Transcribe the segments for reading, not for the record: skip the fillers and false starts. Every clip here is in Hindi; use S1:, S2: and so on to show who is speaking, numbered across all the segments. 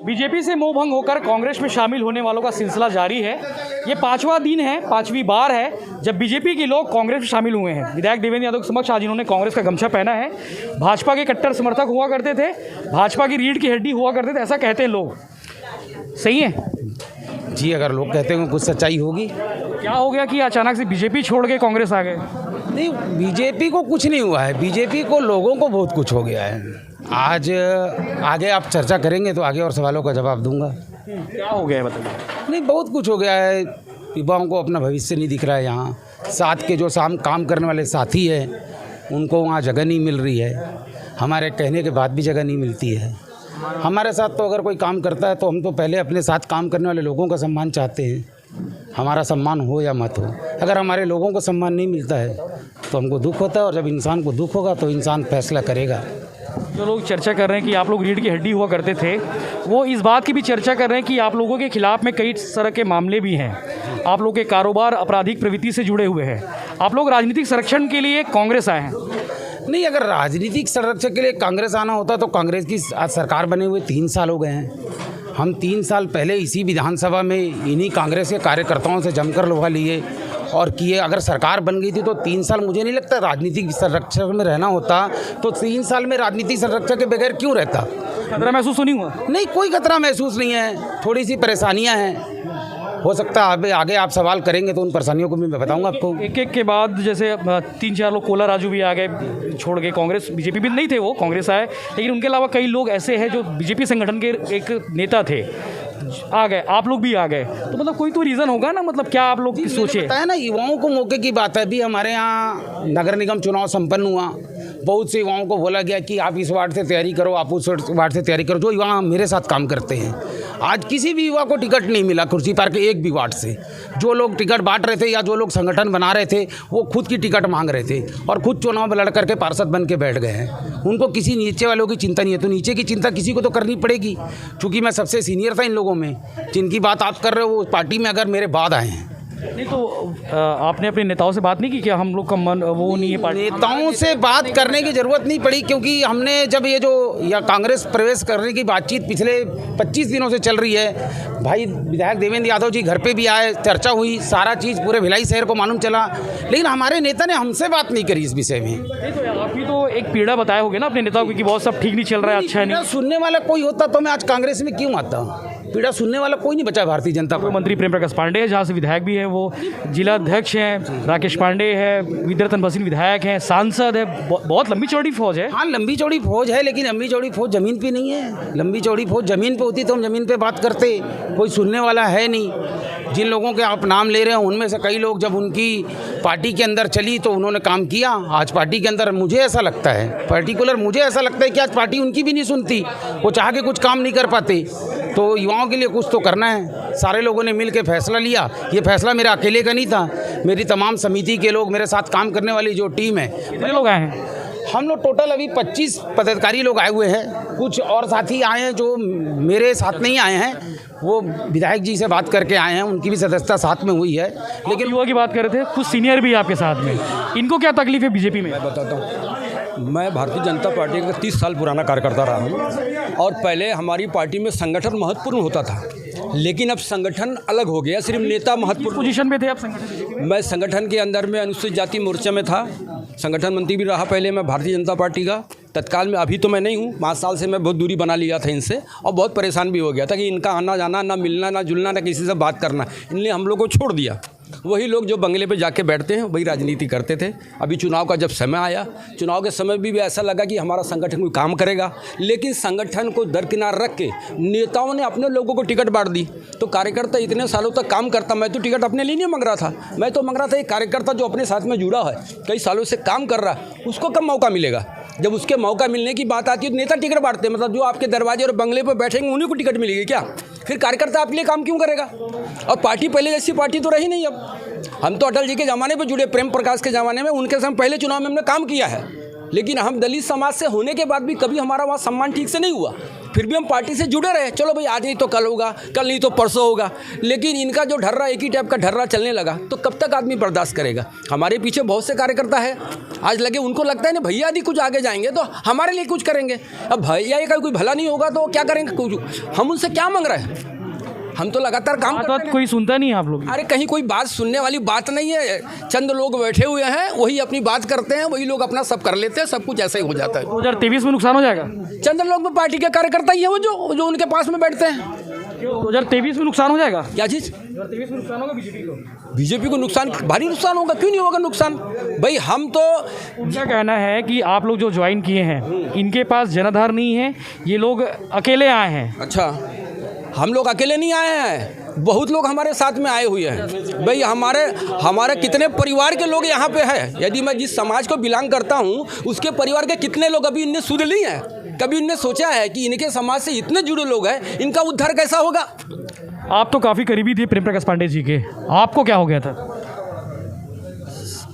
S1: बीजेपी से मोह भंग होकर कांग्रेस में शामिल होने वालों का सिलसिला जारी है। ये पांचवा दिन है, पांचवी बार है जब बीजेपी के लोग कांग्रेस में शामिल हुए हैं। विधायक देवेंद्र यादव के समक्ष आज इन्होंने कांग्रेस का गमछा पहना है। भाजपा के कट्टर समर्थक हुआ करते थे, भाजपा की रीढ़ की हड्डी हुआ करते थे, ऐसा कहते हैं लोग। सही है
S2: जी, अगर लोग कहते हैं कुछ सच्चाई होगी।
S1: क्या हो गया कि अचानक से बीजेपी छोड़ के कांग्रेस आ गए?
S2: नहीं, बीजेपी को कुछ नहीं हुआ है, बीजेपी को लोगों को बहुत कुछ हो गया है। आज आगे आप चर्चा करेंगे तो आगे और सवालों का जवाब दूंगा।
S1: क्या हो गया है बताइए।
S2: नहीं, बहुत कुछ हो गया है। युवाओं को अपना भविष्य नहीं दिख रहा है। यहाँ साथ के जो काम करने वाले साथी हैं उनको वहाँ जगह नहीं मिल रही है। हमारे कहने के बाद भी जगह नहीं मिलती है। हमारे साथ तो अगर कोई काम करता है तो हम तो पहले अपने साथ काम करने वाले लोगों का सम्मान चाहते हैं। हमारा सम्मान हो या मत हो, अगर हमारे लोगों को सम्मान नहीं मिलता है तो हमको दुख होता है। और जब इंसान को दुख होगा तो इंसान फैसला करेगा।
S1: जो लोग चर्चा कर रहे हैं कि आप लोग रीढ़ की हड्डी हुआ करते थे, वो इस बात की भी चर्चा कर रहे हैं कि आप लोगों के खिलाफ में कई तरह के मामले भी हैं। आप लोग के कारोबार आपराधिक प्रवृत्ति से जुड़े हुए हैं। आप लोग राजनीतिक संरक्षण के लिए कांग्रेस आए हैं।
S2: नहीं, अगर राजनीतिक संरक्षण के लिए कांग्रेस आना होता तो कांग्रेस की आज सरकार बने हुए 3 साल हो गए हैं। हम 3 साल पहले इसी विधानसभा में इन्हीं कांग्रेस के कार्यकर्ताओं से जमकर लोहा लिए और किए। अगर सरकार बन गई थी तो 3 साल मुझे नहीं लगता राजनीतिक संरक्षण में रहना होता। तो 3 साल में राजनीतिक संरक्षण के बगैर क्यों रहता?
S1: खतरा महसूस तो नहीं हुआ?
S2: नहीं, कोई खतरा महसूस नहीं है। थोड़ी सी परेशानियां हैं, हो सकता है आगे आप सवाल करेंगे तो उन परेशानियों को भी मैं बताऊंगा आपको।
S1: एक के बाद जैसे 3-4 लोग, कोला राजू भी आ गए छोड़ के कांग्रेस, बीजेपी भी नहीं थे, वो कांग्रेस आए। लेकिन उनके अलावा कई लोग ऐसे हैं जो बीजेपी संगठन के एक नेता थे, आ गए। आप लोग भी आ गए, तो मतलब कोई तो रीज़न होगा ना। मतलब क्या आप लोग सोचे?
S2: बताया ना, युवाओं को मौके की बात है। अभी हमारे यहाँ नगर निगम चुनाव संपन्न हुआ। बहुत से युवाओं को बोला गया कि आप इस वार्ड से तैयारी करो, आप उस वार्ड से तैयारी करो, जो युवा मेरे साथ काम करते हैं। आज किसी भी युवा को टिकट नहीं मिला कुर्सी पार के एक भी वार्ड से। जो लोग टिकट बांट रहे थे या जो लोग संगठन बना रहे थे वो खुद की टिकट मांग रहे थे और खुद चुनाव में लड़ करके पार्षद बन के बैठ गए हैं। उनको किसी नीचे वालों की चिंता नहीं है। तो नीचे की चिंता किसी को तो करनी पड़ेगी। चूँकि मैं सबसे सीनियर था इन लोगों में, जिनकी बात आप कर रहे हो वो पार्टी में अगर मेरे बाद आए हैं।
S1: नहीं तो आपने अपने नेताओं से बात नहीं की? क्या हम लोग का मन वो नहीं है पार्टी?
S2: नेताओं से बात करने की ज़रूरत नहीं पड़ी, क्योंकि हमने जब ये जो या कांग्रेस प्रवेश करने की बातचीत पिछले 25 दिनों से चल रही है। भाई विधायक देवेंद्र यादव जी घर पे भी आए, चर्चा हुई, सारा चीज़ पूरे भिलाई शहर को मालूम चला, लेकिन हमारे नेता ने हमसे बात नहीं करी इस विषय में।
S1: नहीं तो आप भी तो एक पीड़ा बताए होगे ना अपने नेताओं को कि बहुत सब ठीक नहीं चल रहा है, अच्छा नहीं।
S2: सुनने वाला कोई होता तो मैं आज कांग्रेस में क्यों आता? पीड़ा सुनने वाला कोई नहीं बचा भारतीय जनता पार्टी।
S1: मंत्री प्रेम प्रकाश पांडे है, जहाँ से विधायक भी है, वो जिला अध्यक्ष हैं। राकेश पांडे है, विद्यारतन भसीन विधायक हैं, सांसद है। बहुत लंबी चौड़ी फौज है।
S2: हाँ, लंबी चौड़ी फौज है, लेकिन लंबी चौड़ी फौज जमीन पे नहीं है। लंबी चौड़ी फौज जमीन पे होती तो हम जमीन पे बात करते। कोई सुनने वाला है नहीं। जिन लोगों के आप नाम ले रहे हैं उनमें से कई लोग जब उनकी पार्टी के अंदर चली तो उन्होंने काम किया। आज पार्टी के अंदर मुझे ऐसा लगता है, पर्टिकुलर मुझे ऐसा लगता है कि आज पार्टी उनकी भी नहीं सुनती। वो चाह के कुछ काम नहीं कर पाते। तो युवाओं के लिए कुछ तो करना है। सारे लोगों ने मिल के फैसला लिया। ये फैसला मेरा अकेले का नहीं था, मेरी तमाम समिति के लोग, मेरे साथ काम करने वाली जो टीम है।
S1: कितने लोग आए हैं?
S2: हम लोग टोटल अभी 25 पदाधिकारी लोग आए हुए हैं। कुछ और साथी आए हैं जो मेरे साथ नहीं आए हैं, वो विधायक जी से बात करके आए हैं, उनकी भी सदस्यता साथ में हुई है।
S1: लेकिन युवा की बात कर रहे थे, कुछ सीनियर भी आपके साथ में, इनको क्या तकलीफ है बीजेपी में?
S3: मैं बताता हूँ। मैं भारतीय जनता पार्टी का 30 साल पुराना कार्यकर्ता रहा हूँ और पहले हमारी पार्टी में संगठन महत्वपूर्ण होता था, लेकिन अब संगठन अलग हो गया। सिर्फ नेता महत्वपूर्ण।
S1: पोजीशन में थे आप संगठन?
S3: मैं संगठन के अंदर में अनुसूचित जाति मोर्चा में था, संगठन मंत्री भी रहा पहले मैं भारतीय जनता पार्टी का। तत्काल में अभी तो मैं नहीं हूँ। 5 साल से मैं बहुत दूरी बना लिया था इनसे और बहुत परेशान भी हो गया था कि इनका आना जाना, ना मिलना, ना जुलना, ना किसी से बात करना, इनने हम लोग को छोड़ दिया। वही लोग जो बंगले पे जाके बैठते हैं वही राजनीति करते थे। अभी चुनाव का जब समय आया, चुनाव के समय भी ऐसा लगा कि हमारा संगठन कोई काम करेगा, लेकिन संगठन को दरकिनार रख के नेताओं ने अपने लोगों को टिकट बांट दी। तो कार्यकर्ता इतने सालों तक काम करता, मैं तो टिकट अपने लिए नहीं मांग रहा था, मैं तो मांग रहा था एक कार्यकर्ता जो अपने साथ में जुड़ा है, कई सालों से काम कर रहा है, उसको कब मौका मिलेगा? जब उसके मौका मिलने की बात आती है तो नेता टिकट बांटते हैं। मतलब जो आपके दरवाजे और बंगले पर बैठेंगे उन्हीं को टिकट मिलेगी क्या? फिर कार्यकर्ता आपके लिए काम क्यों करेगा? और पार्टी पहले जैसी पार्टी तो रही नहीं। अब हम तो अटल जी के ज़माने पे जुड़े, प्रेम प्रकाश के ज़माने में, उनके साथ पहले चुनाव में हमने काम किया है। लेकिन हम दलित समाज से होने के बाद भी कभी हमारा वहाँ सम्मान ठीक से नहीं हुआ, फिर भी हम पार्टी से जुड़े रहे। चलो भाई, आज नहीं तो कल होगा, कल नहीं तो परसों होगा, लेकिन इनका जो ढर्रा एक ही टाइप का ढर्रा चलने लगा तो कब तक आदमी बर्दाश्त करेगा। हमारे पीछे बहुत से कार्यकर्ता है, आज लगे उनको लगता है ना भैया यदि कुछ आगे जाएंगे तो हमारे लिए कुछ करेंगे। अब भैया का कोई भला नहीं होगा तो क्या करेंगे, कुछ हम उनसे क्या मांग रहे हैं, हम तो लगातार काम करते हैं।
S1: कोई सुनता नहीं है आप लोग?
S3: अरे कहीं कोई बात सुनने वाली बात नहीं है, चंद लोग बैठे हुए हैं, वही अपनी बात करते हैं, वही लोग अपना सब कर लेते हैं, सब कुछ ऐसे ही हो जाता है।
S1: 2023 में नुकसान हो जाएगा?
S3: चंद लोग में पार्टी के कार्यकर्ता ही है वो जो उनके पास में बैठते हैं।
S1: 2023 में नुकसान हो जाएगा?
S3: क्या चीज़?
S1: 2023 में नुकसान होगा बीजेपी को?
S3: बीजेपी को नुकसान, भारी नुकसान होगा, क्यों नहीं होगा नुकसान भाई। हम तो,
S1: उनका कहना है कि आप लोग जो ज्वाइन किए हैं इनके पास जनाधार नहीं है, ये लोग अकेले आए हैं।
S3: अच्छा, हम लोग अकेले नहीं आए हैं, बहुत लोग हमारे साथ में आए हुए हैं भाई। हमारे कितने परिवार के लोग यहाँ पे हैं। यदि मैं जिस समाज को बिलोंग करता हूँ उसके परिवार के कितने लोग अभी इनने सुध ली हैं, कभी इनने सोचा है कि इनके समाज से इतने जुड़े लोग हैं, इनका उद्धार कैसा होगा।
S1: आप तो काफ़ी करीबी थे प्रेम प्रकाश पांडे जी के, आपको क्या हो गया था?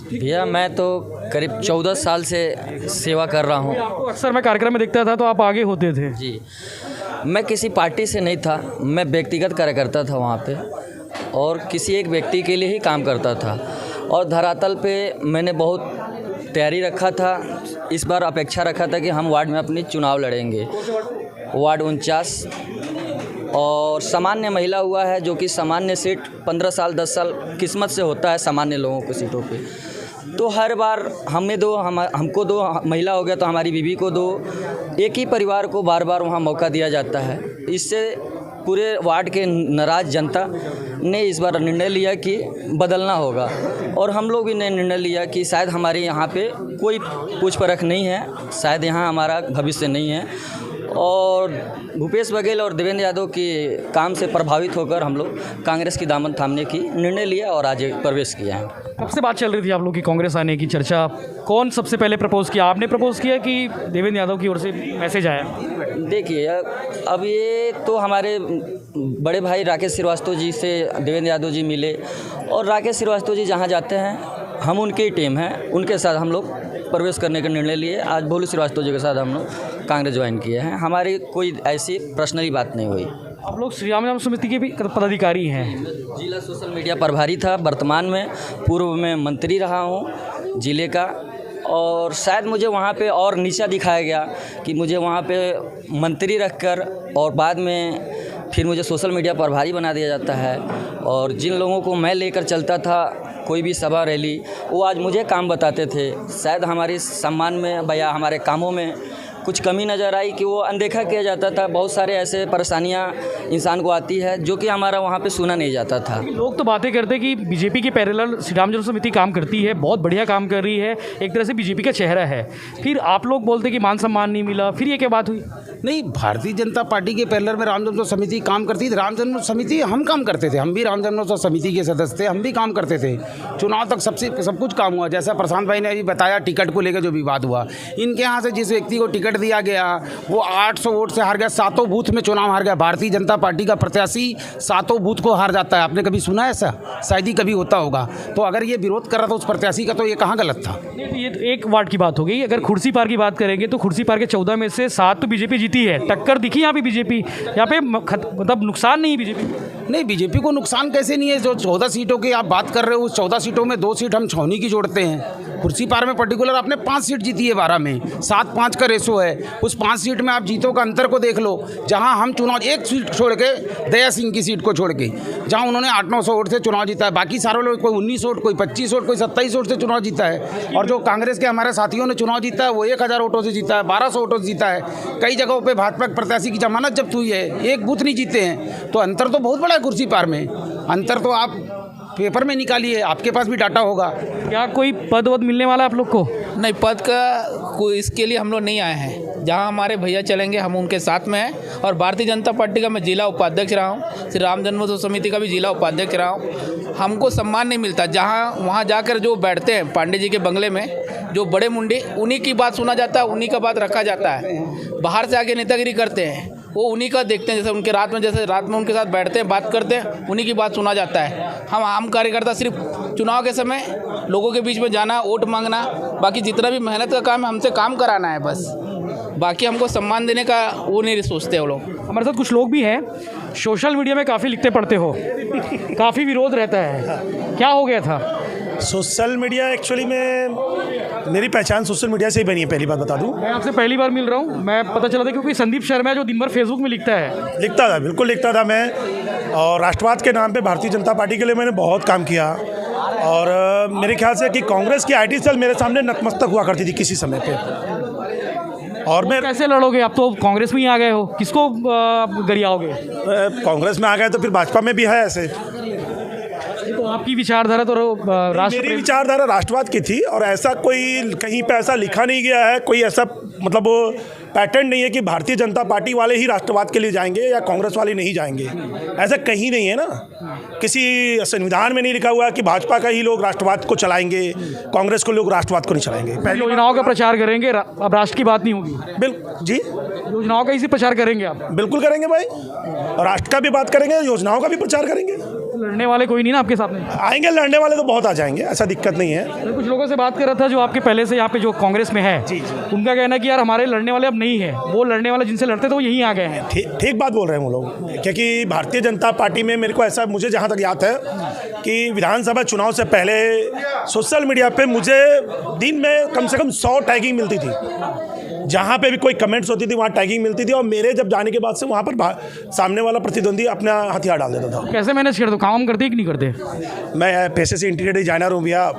S4: भैया मैं तो करीब 14 साल से सेवा कर रहा हूँ।
S1: आपको अक्सर मैं कार्यक्रम में देखता था तो आप आगे होते थे।
S4: जी, मैं किसी पार्टी से नहीं था, मैं व्यक्तिगत कार्यकर्ता था वहाँ पे और किसी एक व्यक्ति के लिए ही काम करता था। और धरातल पे मैंने बहुत तैयारी रखा था, इस बार अपेक्षा रखा था कि हम वार्ड में अपनी चुनाव लड़ेंगे, वार्ड 49। और सामान्य महिला हुआ है, जो कि सामान्य सीट 15 साल 10 साल किस्मत से होता है सामान्य लोगों को सीटों पे। तो हर बार हमको दो, महिला हो गया तो हमारी बीवी को दो, एक ही परिवार को बार बार वहाँ मौका दिया जाता है। इससे पूरे वार्ड के नाराज़ जनता ने इस बार निर्णय लिया कि बदलना होगा। और हम लोग भी ने निर्णय लिया कि शायद हमारे यहाँ पे कोई पूछ परख नहीं है, शायद यहाँ हमारा भविष्य नहीं है। और भूपेश बघेल और देवेंद्र यादव के काम से प्रभावित होकर हम लोग कांग्रेस की दामन थामने की निर्णय लिया और आज प्रवेश किया है।
S1: कब से बात चल रही थी आप लोग की कांग्रेस आने की चर्चा? कौन सबसे पहले प्रपोज किया, आपने प्रपोज किया कि देवेंद्र यादव की ओर से मैसेज आया?
S4: देखिए, अब ये तो हमारे बड़े भाई राकेश श्रीवास्तव जी से देवेंद्र यादव जी मिले, और राकेश श्रीवास्तव जी जहाँ जाते हैं हम उनके ही टीम हैं, उनके साथ हम लोग प्रवेश करने का निर्णय लिए। आज भोलू श्रीवास्तव जी के साथ हम लोग कांग्रेस ज्वाइन किए हैं, हमारी कोई ऐसी पर्सनली बात नहीं हुई।
S1: आप लोग श्री राम जन्म समिति के भी पदाधिकारी हैं?
S4: जिला सोशल मीडिया प्रभारी था, वर्तमान में पूर्व में मंत्री रहा हूँ जिले का। और शायद मुझे वहाँ पे और नीचा दिखाया गया कि मुझे वहाँ पे मंत्री रखकर और बाद में फिर मुझे सोशल मीडिया प्रभारी बना दिया जाता है। और जिन लोगों को मैं लेकर चलता था कोई भी सभा रैली, वो आज मुझे काम बताते थे। शायद हमारे सम्मान में या हमारे कामों में कुछ कमी नज़र आई कि वो अनदेखा किया जाता था। बहुत सारे ऐसे परेशानियां इंसान को आती है जो कि हमारा वहाँ पे सुना नहीं जाता था।
S1: लोग तो बातें करते हैं कि बीजेपी के पैरेलल श्री राम जन्म समिति काम करती है, बहुत बढ़िया काम कर रही है, एक तरह से बीजेपी का चेहरा है। फिर आप लोग बोलते कि मान सम्मान नहीं मिला, फिर ये क्या बात हुई?
S2: नहीं, भारतीय जनता पार्टी के पैरेलल में राम जन्मोत्सव समिति काम करती थी। राम जन्मोत्सव समिति हम काम करते थे, हम भी राम जन्मोत्सव समिति के सदस्य थे, हम भी काम करते थे। चुनाव तक सब कुछ काम हुआ। जैसा प्रशांत भाई ने अभी बताया, टिकट को लेकर जो विवाद हुआ, इनके यहाँ से जिस व्यक्ति को टिकट दिया गया वो 800 वोट से हार गया, 7 बूथ में चुनाव हार गया। भारतीय जनता पार्टी का प्रत्याशी 7 बूथ को हार जाता है, आपने कभी सुना है ऐसा? शायद ही कभी होता होगा। तो अगर ये विरोध कर रहा था उस प्रत्याशी का, तो ये कहाँ गलत था?
S1: ये तो एक वार्ड की बात हो गई। अगर खुर्सी पार की बात करेंगे तो खुर्सी पार के 14 में से 7 तो बीजेपी जीती है, टक्कर दिखी यहाँ पे बीजेपी, यहाँ पे मतलब नुकसान नहीं है बीजेपी?
S2: नहीं, बीजेपी को नुकसान कैसे नहीं है? जो 14 सीटों की आप बात कर रहे हो, उस 14 सीटों में 2 सीट हम छौनी की जोड़ते हैं। खुर्सी पार में पर्टिकुलर आपने 5 सीट जीती है, 12 में 7-5 का रेशो है। उस 5 सीट में आप जीतों का अंतर को देख लो। जहां हम चुनाव एक सीट छोड़ के, दया सिंह की सीट को छोड़ के, जहां उन्होंने 800-900 वोट से चुनाव जीता है, बाकी सारे लोग कोई 19 वोट, कोई 25 वोट, कोई 27 वोट से चुनाव जीता है। और जो कांग्रेस के हमारे साथियों ने चुनाव जीता है वो 1000 वोटों से जीता है, 1200 वोटों से जीता है। कई जगहों पर भाजपा प्रत्याशी की जमानत जब्त हुई है, एक बूथ नहीं जीते हैं। तो अंतर तो बहुत बड़ा है कुर्सी पार में। अंतर तो आप पेपर में निकालिए, आपके पास भी डाटा होगा।
S1: क्या कोई पद वद मिलने वाला है आप लोग को?
S5: नहीं, पद का कोई इसके लिए हम लोग नहीं आए हैं। जहां हमारे भैया चलेंगे हम उनके साथ में हैं। और भारतीय जनता पार्टी का मैं जिला उपाध्यक्ष रहा हूं, श्री राम जन्मोत्सव समिति का भी जिला उपाध्यक्ष रहा हूं। हमको सम्मान नहीं मिलता। जहां वहां जाकर जो बैठते हैं पांडे जी के बंगले में, जो बड़े मुंडे, उन्हीं की बात सुना जाता है, उन्हीं का बात रखा जाता है। बाहर से आके नेतागिरी करते हैं। वो उन्हीं का देखते हैं। जैसे रात में उनके साथ बैठते हैं, बात करते हैं, उन्हीं की बात सुना जाता है। हम आम कार्यकर्ता सिर्फ चुनाव के समय लोगों के बीच में जाना, वोट मांगना, बाकी जितना भी मेहनत का काम है हमसे काम कराना है बस। बाकी हमको सम्मान देने का वो नहीं सोचते वो लोग।
S1: हमारे साथ कुछ लोग भी हैं, सोशल मीडिया में काफ़ी लिखते पढ़ते हो, काफ़ी विरोध रहता है, क्या हो गया था?
S6: सोशल मीडिया एक्चुअली में मेरी पहचान सोशल मीडिया से ही बनी है, पहली बात बता दूं।
S1: मैं आपसे पहली बार मिल रहा हूँ, मैं पता चला था क्योंकि संदीप शर्मा है जो दिन भर फेसबुक में लिखता है।
S6: लिखता था, बिल्कुल लिखता था मैं, और राष्ट्रवाद के नाम पे भारतीय जनता पार्टी के लिए मैंने बहुत काम किया। और मेरे ख्याल से कि कांग्रेस की IT सेल मेरे सामने नतमस्तक हुआ करती थी किसी समय पे। और मैं
S1: कैसे लड़ोगे? आप तो कांग्रेस में ही आ गए हो, किसको गरियाओगे?
S6: कांग्रेस में आ गए तो फिर भाजपा में भी है ऐसे।
S1: तो आपकी विचारधारा तो
S6: मेरी विचारधारा राष्ट्रवाद की थी, और ऐसा कोई कहीं पे ऐसा लिखा नहीं गया है, कोई ऐसा मतलब पैटर्न नहीं है कि भारतीय जनता पार्टी वाले ही राष्ट्रवाद के लिए जाएंगे या कांग्रेस वाले नहीं जाएंगे। ऐसा कहीं नहीं है ना, किसी संविधान में नहीं लिखा हुआ है कि भाजपा का ही लोग राष्ट्रवाद को चलाएंगे, कांग्रेस को लोग राष्ट्रवाद को नहीं चलाएंगे। पहली
S1: योजनाओं का प्रचार करेंगे, अब राष्ट्र की बात नहीं होगी।
S6: बिल्कुल जी,
S1: योजनाओं का इसी प्रचार करेंगे आप?
S6: बिल्कुल करेंगे भाई, और राष्ट्र का भी बात करेंगे, योजनाओं का भी प्रचार करेंगे।
S1: लड़ने वाले कोई नहीं ना आपके सामने?
S6: आएंगे, लड़ने वाले तो बहुत आ जाएंगे, ऐसा दिक्कत नहीं है।
S1: मैं कुछ लोगों से बात कर रहा था जो आपके पहले से यहाँ पे जो कांग्रेस में है, उनका कहना है कि यार हमारे लड़ने वाले अब नहीं है, वो लड़ने वाले जिनसे लड़ते थे वो यहीं आ गए हैं।
S6: ठीक बात बोल रहे हैं वो लोग, क्योंकि भारतीय जनता पार्टी में मेरे को ऐसा, मुझे जहाँ तक याद है कि विधानसभा चुनाव से पहले सोशल मीडिया पे मुझे दिन में कम से कम 100 टैगिंग मिलती थी। जहाँ पे भी कोई कमेंट्स होती थी वहाँ टैगिंग मिलती थी, और मेरे जब जाने के बाद से वहाँ पर सामने वाला प्रतिद्वंदी अपना हथियार डाल देता था।
S1: कैसे मैनेज करते हो, काम करते कि नहीं करते?
S6: मैं पेशे से इंटीरियर डिजाइनर हूँ भैया,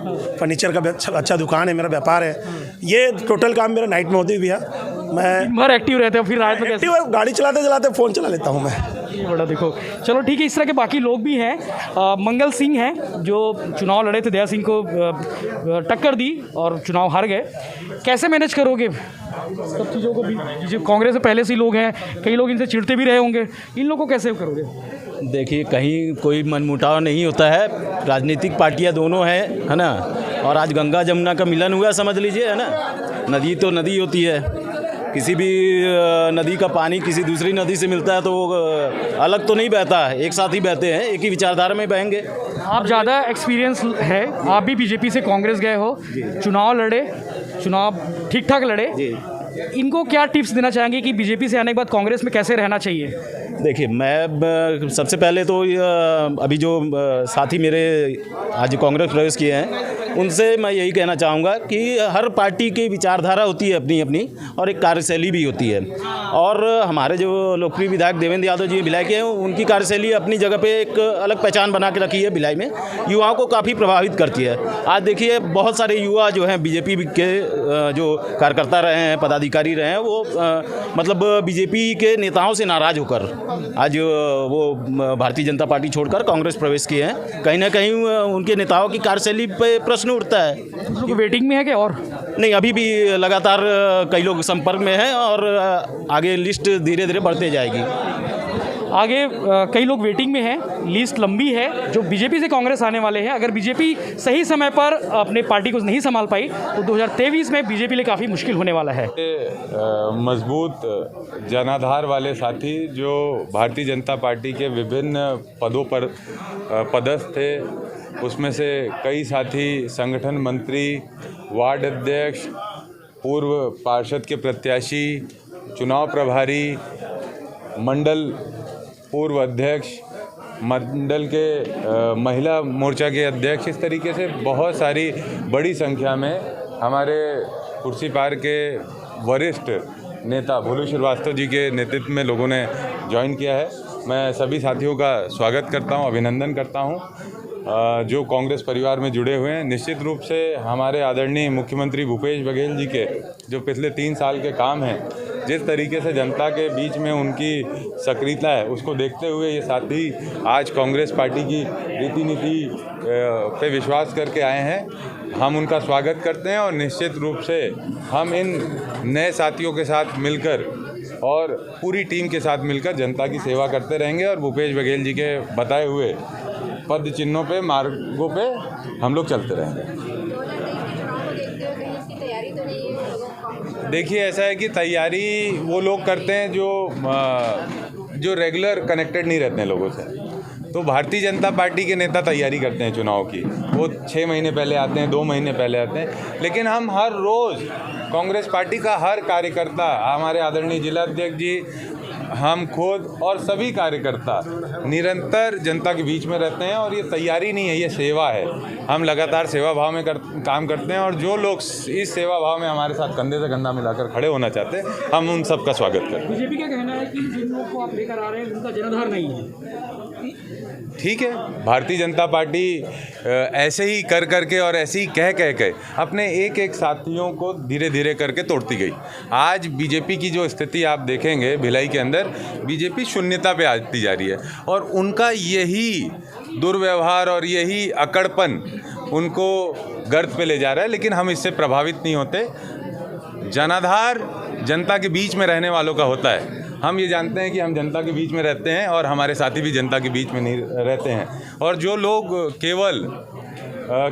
S6: फर्नीचर का अच्छा दुकान है, मेरा व्यापार है, ये टोटल काम मेरा नाइट में होती है भैया। मैं
S1: भर एक्टिव रहते हो, फिर रात में कैसे?
S6: एक्टिव, गाड़ी चलाते चलाते फ़ोन चला लेता हूँ मैं।
S1: ये बड़ा देखो, चलो ठीक है। इस तरह के बाकी लोग भी हैं। मंगल सिंह हैं जो चुनाव लड़े थे, दया सिंह को टक्कर दी और चुनाव हार गए। कैसे मैनेज करोगे सब चीज़ों को? भी जो कांग्रेस से पहले से ही लोग हैं, कई लोग इनसे चिढ़ते भी रहे होंगे, इन लोगों को कैसे करोगे?
S7: देखिए, कहीं कोई मनमुटाव नहीं होता है, राजनीतिक पार्टियां दोनों हैं, है ना। और आज गंगा जमुना का मिलन हुआ समझ लीजिए, है ना। नदी तो नदी होती है, किसी भी नदी का पानी किसी दूसरी नदी से मिलता है तो अलग तो नहीं बहता है, एक साथ ही बहते हैं, एक ही विचारधारा में बहेंगे।
S1: आप ज़्यादा एक्सपीरियंस है, आप भी बीजेपी से कांग्रेस गए हो, चुनाव लड़े, चुनाव ठीक ठाक लड़े, इनको क्या टिप्स देना चाहेंगे कि बीजेपी से आने के बाद कांग्रेस में कैसे रहना चाहिए?
S7: देखिए, मैं सबसे पहले तो अभी जो साथी मेरे आज कांग्रेस प्रवेश किए हैं उनसे मैं यही कहना चाहूँगा कि हर पार्टी की विचारधारा होती है अपनी अपनी, और एक कार्यशैली भी होती है। और हमारे जो लोकप्रिय विधायक देवेंद्र यादव जी भिलाई के हैं, उनकी कार्यशैली अपनी जगह पे एक अलग पहचान बना के रखी है, भिलाई में युवाओं को काफ़ी प्रभावित करती है। आज देखिए, बहुत सारे युवा जो हैं बीजेपी के जो कार्यकर्ता रहे हैं, पदाधिकारी रहे हैं, वो मतलब बीजेपी के नेताओं से नाराज़ होकर आज वो भारतीय जनता पार्टी छोड़कर कांग्रेस प्रवेश किए हैं। कहीं ना कहीं उनके नेताओं की कार्यशैली पे प्रश्न उठता है।
S1: लोग वेटिंग में है क्या? और
S7: नहीं, अभी भी लगातार कई लोग संपर्क में हैं, और आगे लिस्ट धीरे धीरे बढ़ते जाएगी।
S1: आगे कई लोग वेटिंग में हैं, लिस्ट लंबी है जो बीजेपी से कांग्रेस आने वाले हैं। अगर बीजेपी सही समय पर अपने पार्टी को नहीं संभाल पाई तो 2023 में बीजेपी लिए काफ़ी मुश्किल होने वाला है।
S8: मजबूत जनाधार वाले साथी जो भारतीय जनता पार्टी के विभिन्न पदों पर पदस्थ थे, उसमें से कई साथी संगठन मंत्री, वार्ड अध्यक्ष, पूर्व पार्षद के प्रत्याशी, चुनाव प्रभारी, मंडल पूर्व अध्यक्ष, मंडल के महिला मोर्चा के अध्यक्ष, इस तरीके से बहुत सारी बड़ी संख्या में हमारे कुर्सी पार के वरिष्ठ नेता भोलू श्रीवास्तव जी के नेतृत्व में लोगों ने ज्वाइन किया है। मैं सभी साथियों का स्वागत करता हूं, अभिनंदन करता हूं जो कांग्रेस परिवार में जुड़े हुए हैं। निश्चित रूप से हमारे आदरणीय मुख्यमंत्री भूपेश बघेल जी के जो पिछले 3 साल के काम हैं, जिस तरीके से जनता के बीच में उनकी सक्रियता है, उसको देखते हुए ये साथी आज कांग्रेस पार्टी की रीति नीति पे विश्वास करके आए हैं। हम उनका स्वागत करते हैं और निश्चित रूप से हम इन नए साथियों के साथ मिलकर और पूरी टीम के साथ मिलकर जनता की सेवा करते रहेंगे और भूपेश बघेल जी के बताए हुए पद चिन्हों पे, मार्गों पे हम लोग चलते रहेंगे। देखिए ऐसा है कि तैयारी वो लोग करते हैं जो रेगुलर कनेक्टेड नहीं रहते हैं लोगों से। तो भारतीय जनता पार्टी के नेता तैयारी करते हैं चुनाव की, वो 6 महीने पहले आते हैं, 2 महीने पहले आते हैं। लेकिन हम हर रोज़ कांग्रेस पार्टी का हर कार्यकर्ता, हमारे आदरणीय जिला अध्यक्ष जी, हम खुद और सभी कार्यकर्ता निरंतर जनता के बीच में रहते हैं। और ये तैयारी नहीं है, ये सेवा है। हम लगातार सेवा भाव में काम करते हैं और जो लोग इस सेवा भाव में हमारे साथ कंधे से कंधा मिलाकर खड़े होना चाहते हैं, हम उन सब का स्वागत करते हैं।
S1: बीजेपी का कहना है कि जिन लोगों को आप लेकर आ रहे हैं उनका जनाधार नहीं है।
S8: ठीक है, भारतीय जनता पार्टी ऐसे ही कर करके और ऐसे ही कह के अपने एक साथियों को धीरे धीरे करके तोड़ती गई। आज बीजेपी की जो स्थिति आप देखेंगे भिलाई के अंदर, बीजेपी शून्यता पे आती जा रही है और उनका यही दुर्व्यवहार और यही अकड़पन उनको गर्त पे ले जा रहा है। लेकिन हम इससे प्रभावित नहीं होते। जनाधार जनता के बीच में रहने वालों का होता है। हम ये जानते हैं कि हम जनता के बीच में रहते हैं और हमारे साथी भी जनता के बीच में नहीं रहते हैं। और जो लोग केवल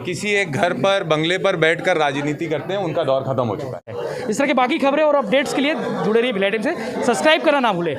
S8: किसी एक घर पर, बंगले पर बैठकर राजनीति करते हैं, उनका दौर खत्म हो चुका है।
S1: इस तरह की बाकी खबरें और अपडेट्स के लिए जुड़े रहिए भिलाई टाइम्स से। सब्सक्राइब करना ना भूलें।